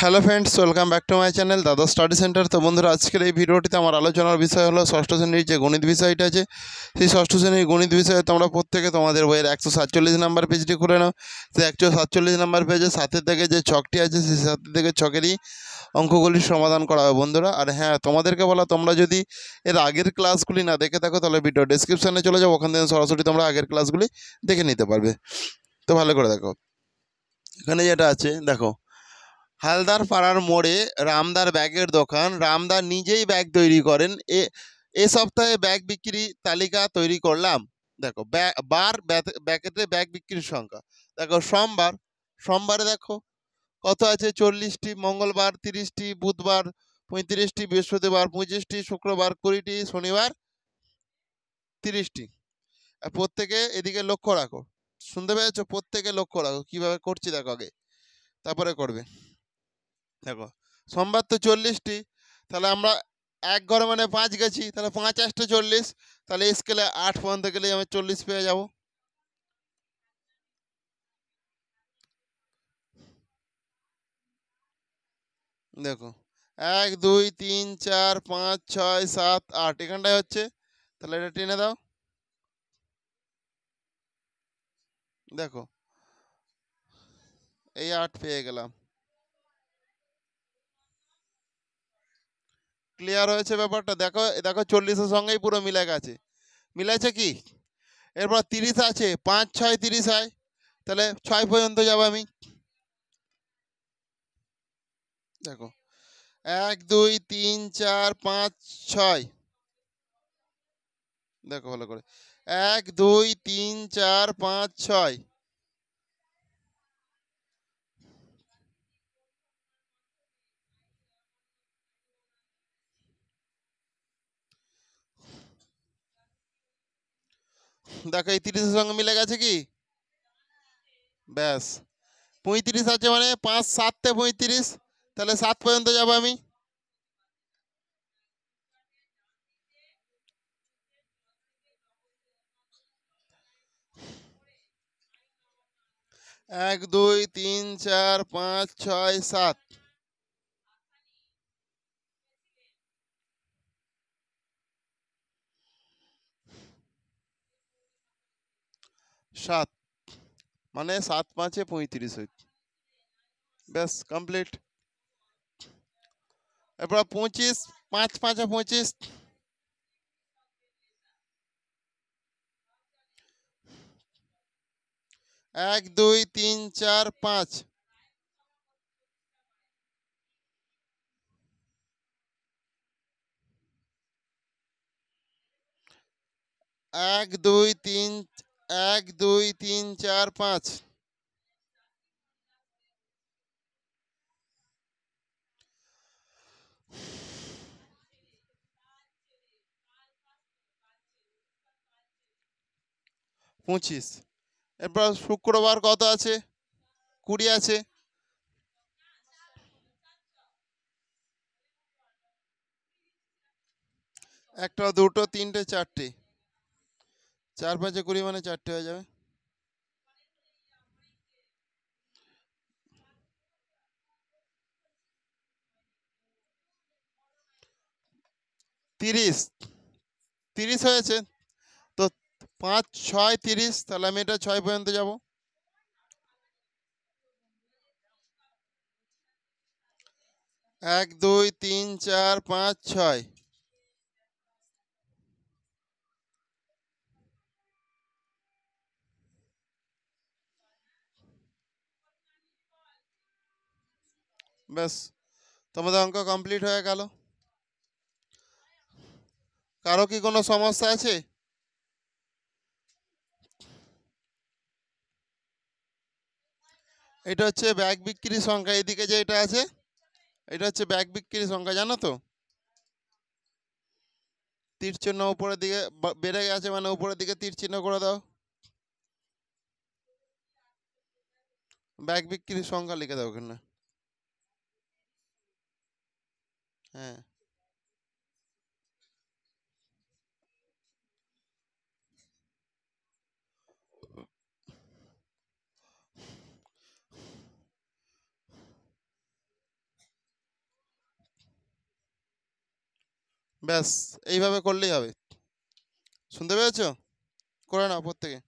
Hello friends, welcome back to my channel দাদা study centre. তো বন্ধুরা, আজকের এই ভিডিওটিতে আমার আলোচনার বিষয় হলো ষষ্ঠ শ্রেণীর যে গণিত বিষয়টা আছে, সেই ষষ্ঠ শ্রেণীর গণিত বিষয়ে তোমরা প্রত্যেকে তোমাদের বইয়ের 147 নাম্বার পেজটি খুলে নাও। সেই 147 নাম্বার পেজে সাতের থেকে যে ছকটি আছে, সেই সাতের থেকে ছকেরই অঙ্কগুলির সমাধান করা হবে বন্ধুরা। আর হ্যাঁ, তোমাদেরকে বলা, তোমরা যদি এর আগের ক্লাসগুলি না দেখে থাকো তাহলে ভিডিও ডেসক্রিপশানে চলে যাও, ওখান থেকে সরাসরি তোমরা আগের ক্লাসগুলি দেখে নিতে পারবে। তো ভালো করে দেখো, এখানে যেটা আছে দেখো, হালদার পাড়ার মোড়ে রামদার ব্যাগের দোকান। রামদার নিজেই ব্যাগ তৈরি করেন। এ সপ্তাহে ব্যাগ বিক্রি তালিকা তৈরি করলাম। দেখো ব্যাকেটে ব্যাগ বিক্রির সংখ্যা। দেখো সোমবারে দেখো কত আছে, 40টি। মঙ্গলবার 30টি, বুধবার 35টি, বৃহস্পতিবার 25টি, শুক্রবার 20টি, শনিবার 30টি। আর প্রত্যেকে এদিকে লক্ষ্য রাখো, শুনতে পেয়েছো? প্রত্যেকে লক্ষ্য রাখো কিভাবে করছি দেখো, আগে তারপরে করবে। দেখো সোমবার তো 40টি, তাহলে আমরা এক ঘরে মানে 5 গেছি, তাহলে 5 8 40, তাহলে স্কেলে 8 পর্যন্ত গেলে আমি 40 পেয়ে যাব। দেখো 1 2 3 4 5 6 7 8 এখানটায় হচ্ছে, তাহলে এটা টেনে দাও। দেখো এই 8 পেয়ে গেলাম। ক্লিয়ার হয়েছে ব্যাপারটা? দেখো দেখো 40-এর সঙ্গেই পুরো মিলে গেছে। মিলেছে কি? এরপর 30 আছে, 5 6 30 হয়, তাহলে 6 পর্যন্ত যাব আমি। দেখো 1 2 3 4 5 6, দেখো ভালো করে, 1 2 3 4 5 6। দেখো এই 30-এর সঙ্গে মিলে গেছে কি? ব্যাস। 35 আছে মানে 5 7 তে 35, তাহলে 7 পর্যন্ত যাব আমি। এক দুই তিন চার পাঁচ ছয় সাত, 7 মানে 7 5 35 হচ্ছে। ব্যাস কমপ্লিট। এরপর 25, 5 5 25, 1 2 3 4 5, 1 2 3 1 2 3 4 5, 25। এরপর শুক্রবার কত আছে? 20 আছে। একটা দুটো তিনটে চারটে, 4 5 20 মানে 4টে হয়ে যাবে। 30 30 হয়েছে তো, 5 6 30, তাহলে আমি এটা 6 পর্যন্ত যাব। 1 2 3 4 5 6, ব্যাস তোমাদের অঙ্ক কমপ্লিট হয়ে গেল। কারো কি কোনো সমস্যা আছে? এটা হচ্ছে ব্যাগ বিক্রির সংখ্যা, এদিকে যে এটা আছে এটা হচ্ছে ব্যাগ বিক্রির সংখ্যা, জানো তো? তীর চিহ্ন উপরের দিকে বেড়ে গেছে মানে উপরের দিকে তীর চিহ্ন করে দাও। ব্যাগ বিক্রির সংখ্যা লিখে দাও ওখানে। হ্যাঁ, ব্যাস এইভাবে করলেই হবে। শুনতে পেয়েছো? করে নাও প্রত্যেকে।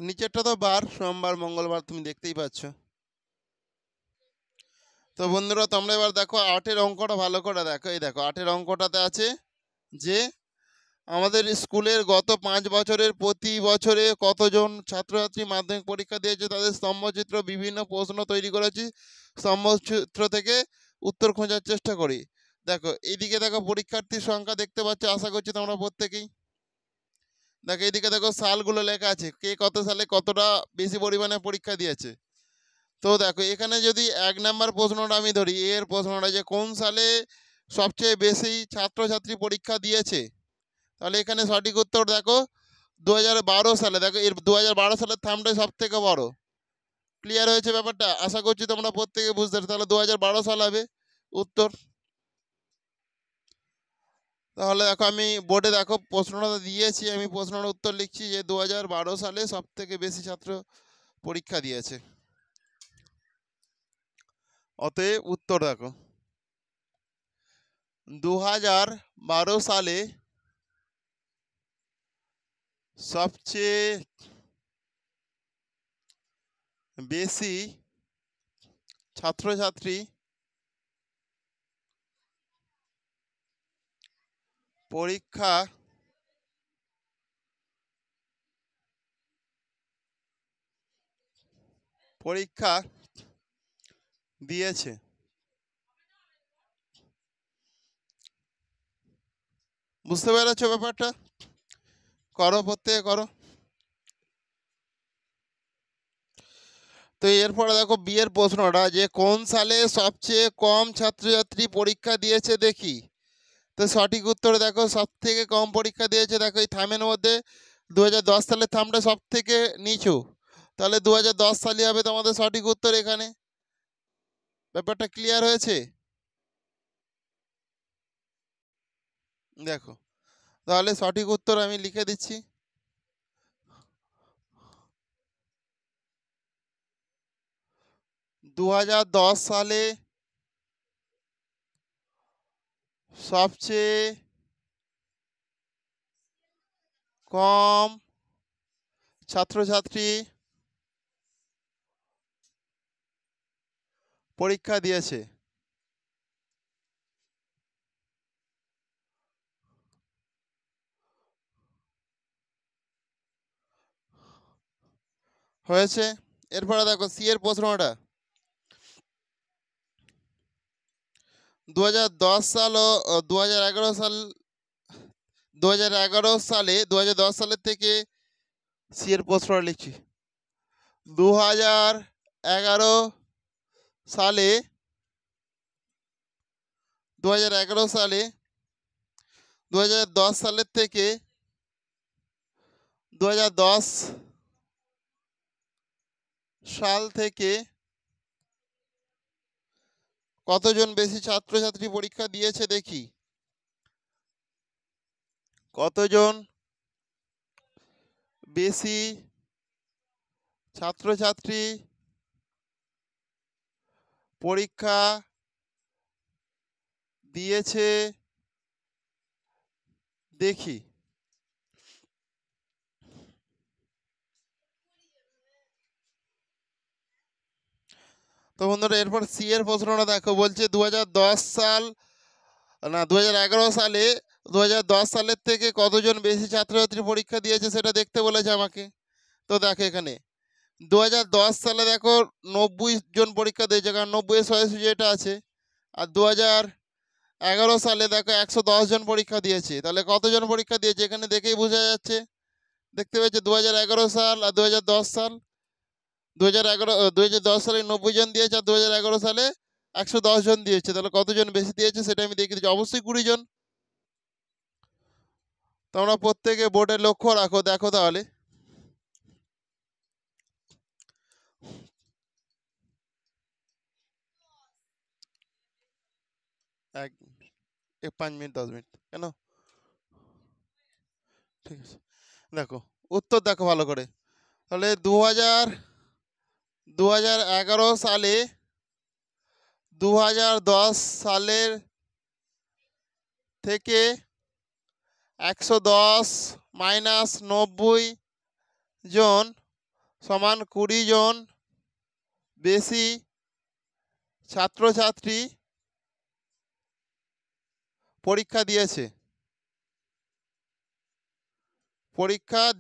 নিচেরটা তো বার, সোমবার মঙ্গলবার তুমি দেখতেই পাচ্ছ। তো বন্ধুরা তোমরা এবার দেখো 8-এর অঙ্কটা ভালো করে দেখো। এই দেখো 8-এর অঙ্কটাতে আছে যে আমাদের স্কুলের গত 5 বছরের প্রতি বছরে কতজন ছাত্রছাত্রী মাধ্যমিক পরীক্ষা দিয়েছে তাদের স্তম্ভচিত্র বিভিন্ন প্রশ্ন তৈরি করেছি। স্তম্ভচিত্র থেকে উত্তর খোঁজার চেষ্টা করি। দেখো এইদিকে দেখো পরীক্ষার্থীর সংখ্যা দেখতে পাচ্ছ, আশা করছি তোমরা প্রত্যেকেই। দেখো এইদিকে দেখো সালগুলো লেখা আছে, কে কত সালে কতটা বেশি পরিমাণে পরীক্ষা দিয়েছে। তো দেখো এখানে যদি 1 নম্বর প্রশ্নটা আমি ধরি, এর প্রশ্নটা যে কোন সালে সবচেয়ে বেশি ছাত্রছাত্রী পরীক্ষা দিয়েছে, তাহলে এখানে সঠিক উত্তর দেখো 2012 সালে। দেখো এর 2012 সালের থামটাই সব থেকে বড়। ক্লিয়ার হয়েছে ব্যাপারটা? আশা করছি তোমরা প্রত্যেকে বুঝতে পারছো। তাহলে 2012 সাল হবে উত্তর। তাহলে দেখো আমি বোর্ডে দেখো প্রশ্নটা দিয়েছি, আমি প্রশ্নটার উত্তর লিখছি যে 2012 সালে সব থেকে বেশি ছাত্র পরীক্ষা দিয়েছে। অতএব উত্তর দেখো 2012 সালে সবচেয়ে বেশি ছাত্রছাত্রী পরীক্ষা পরীক্ষা দিয়েছে। বুঝতে পেরেছো ব্যাপারটা? করো প্রত্যেকে করো। তো এরপরে দেখো বিয়ের প্রশ্নটা যে কোন সালে সবচেয়ে কম ছাত্রছাত্রী পরীক্ষা দিয়েছে দেখি। তো সঠিক উত্তর দেখো সব থেকে কম পরীক্ষা দিয়েছে দেখো এই থামের মধ্যে 2010 সালের থামটা সব থেকে নিচু। তাহলে 2010 সালই হবে তোমাদের সঠিক উত্তর এখানে। ব্যাপারটা ক্লিয়ার হয়েছে? দেখো তাহলে সঠিক উত্তর আমি লিখে দিচ্ছি। 2010 সালে সবচেয়ে কম ছাত্রছাত্রী পরীক্ষা দিয়েছে। হয়েছে? এরপরে দেখো সি এর প্রশ্নটা 2010 সাল ও 2011 সাল 2011 সালে 2010 সালের থেকে সি এর প্রশ্নটা লিখছি। 2011 সালে 2011 সালে 2010 সালের থেকে 2010 সাল থেকে কতজন বেশি ছাত্রছাত্রী পরীক্ষা দিয়েছে দেখি। কতজন বেশি ছাত্রছাত্রী পরীক্ষা দিয়েছে দেখি। তো বন্ধুরা এরপর সি এর প্রশ্নটা দেখো, বলছে 2010 সাল না 2011 সালে 2010 সালের থেকে কতজন বেশি ছাত্রছাত্রী পরীক্ষা দিয়েছে সেটা দেখতে বলেছে আমাকে। তো দেখো এখানে 2010 সালে দেখো 90 জন পরীক্ষা দিয়েছে, কারণ 90 যেটা আছে। আর 2011 সালে দেখো 110 জন পরীক্ষা দিয়েছে। তাহলে কতজন পরীক্ষা দিয়েছে এখানে দেখেই বোঝা যাচ্ছে। দেখতে পেয়েছে 2011 সাল আর 2010 সাল। 2010 সালে 90 জন দিয়েছে আর 2011 সালে 110 জন দিয়েছে। তাহলে কতজন বেশি দিয়েছে সেটা আমি দেখিয়ে দিচ্ছি। অবশ্যই 20 জন। তোমরা প্রত্যেকে বোর্ডে লক্ষ্য রাখো, দেখো তাহলে। এক 5 মিনিট 10 মিনিট কেন? ঠিক আছে দেখো উত্তর দেখো ভালো করে। তাহলে 2011 সালে 2010 সালের থেকে 110 মাইনাস 90 জন সমান 20 জন বেশি ছাত্রছাত্রী পরীক্ষা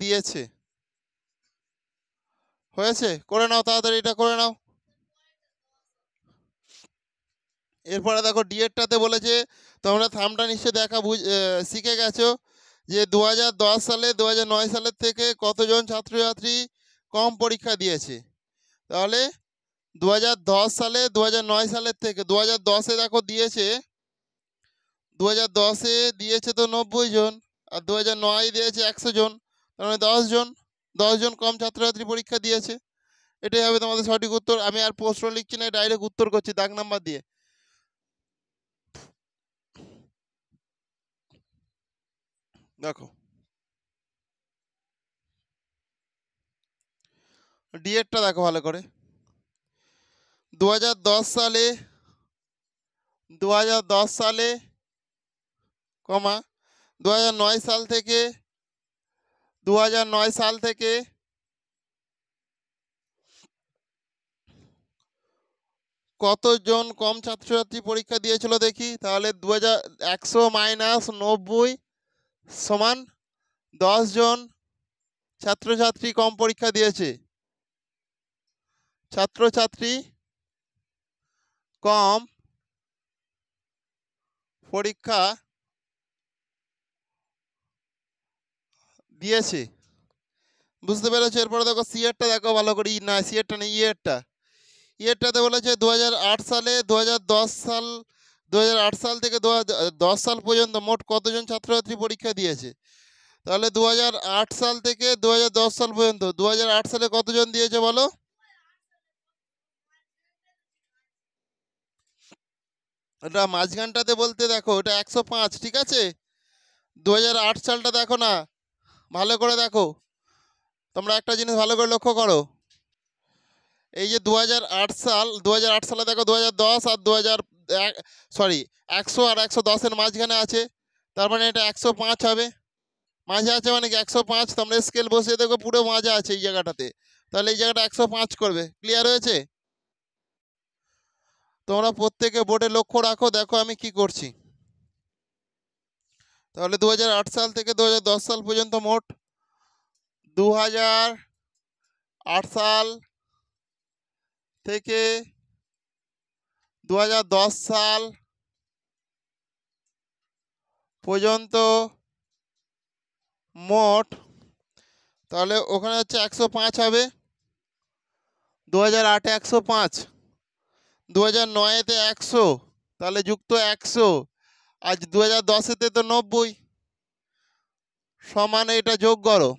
দিয়েছে। হয়েছে? করে নাও তাড়াতাড়ি, এটা করে নাও। এরপরে দেখো ডিএডটাতে বলেছে, তোমরা থামটা নিশ্চয়ই দেখা শিখে গেছো যে 2010 সালে 2009 সালের থেকে কতজন ছাত্রছাত্রী কম পরীক্ষা দিয়েছে। তাহলে 2010 সালে 2009 সালের থেকে 2010-এ দেখো দিয়েছে, 2010-এ দিয়েছে তো 90 জন, আর 2009 দিয়েছে 100 জন, তার মানে 10 জন কম ছাত্রছাত্রী পরীক্ষা দিয়েছে। এটাই হবে তোমাদের সঠিক উত্তর। আমি আর প্রশ্ন লিখছি না, ডাইরেক্ট উত্তর করছি দাগ নাম্বার দিয়ে। দেখো ডিএডটা দেখো ভালো করে। 2010 সালে কমা 2009 সাল থেকে 2009 সাল থেকে কতজন কম ছাত্রছাত্রী পরীক্ষা দিয়েছিল দেখি। তাহলে 100 মাইনাস 90 সমান 10 জন ছাত্রছাত্রী কম পরীক্ষা দিয়েছে। ছাত্রছাত্রী কম পরীক্ষা দিয়েছে। বুঝতে পেরেছো? এরপরে দেখো সিএরটা দেখো ভালো করে। না সিএরটা নেই, ইয়েরটাতে বলেছে 2008 সালে 2008 সাল থেকে 2010 সাল পর্যন্ত মোট কতজন ছাত্রছাত্রী পরীক্ষা দিয়েছে। তাহলে 2008 সাল থেকে 2010 সাল পর্যন্ত 2008 সালে কতজন দিয়েছে বলো? এটা মাঝখানটাতে বলতে দেখো এটা 105, ঠিক আছে? 2008 সালটা দেখো না, ভালো করে দেখো। তোমরা একটা জিনিস ভালো করে লক্ষ্য করো, এই যে 2008 সালে দেখো 2010 আর 100 আর 110-এর মাঝখানে আছে, তার মানে এটা 105 হবে। মাঝে আছে মানে কি 105, তোমরা স্কেল বসিয়ে দেখো পুরো মাঝে আছে এই জায়গাটাতে, তাহলে এই জায়গাটা 105 করবে। ক্লিয়ার হয়েছে? তোমরা প্রত্যেকে বোর্ডে লক্ষ্য রাখো, দেখো আমি কি করছি। তাহলে 2008 সাল থেকে 2010 সাল পর্যন্ত মোট 2008 সাল থেকে 2010 সাল পর্যন্ত মোট, তাহলে ওখানে হচ্ছে 105 হবে। 2008-এ 105, 2009-এতে 100, তাহলে যুক্ত 100, আজ 2010-এতে তো 90, সমান এটা যোগ করো,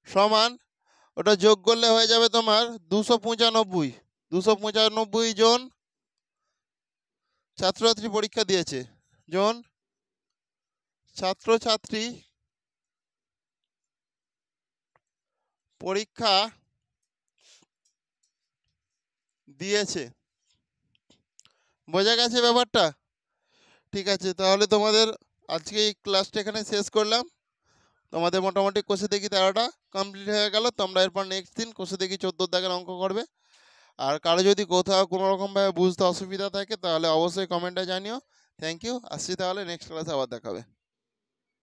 সমান ওটা যোগ করলে হয়ে যাবে তোমার 295 জন ছাত্রছাত্রী পরীক্ষা দিয়েছে। ছাত্রছাত্রী পরীক্ষা দিয়েছে। বোঝা গেছে ব্যাপারটা? ঠিক আছে, তাহলে তোমাদের আজকে এই ক্লাসটা এখানে শেষ করলাম। তোমাদের মোটামুটি কোষে দেখি 13টা কমপ্লিট হয়ে গেল। তোমরা এরপর নেক্সট দিন কোষে দেখি 14 দাগের অঙ্ক করবে। আর কারো যদি কোথাও কোনো রকমভাবে বুঝতে অসুবিধা থাকে তাহলে অবশ্যই কমেন্টে জানিও। Thank you. আসছি তাহলে, নেক্সট ক্লাসে আবার দেখাবে।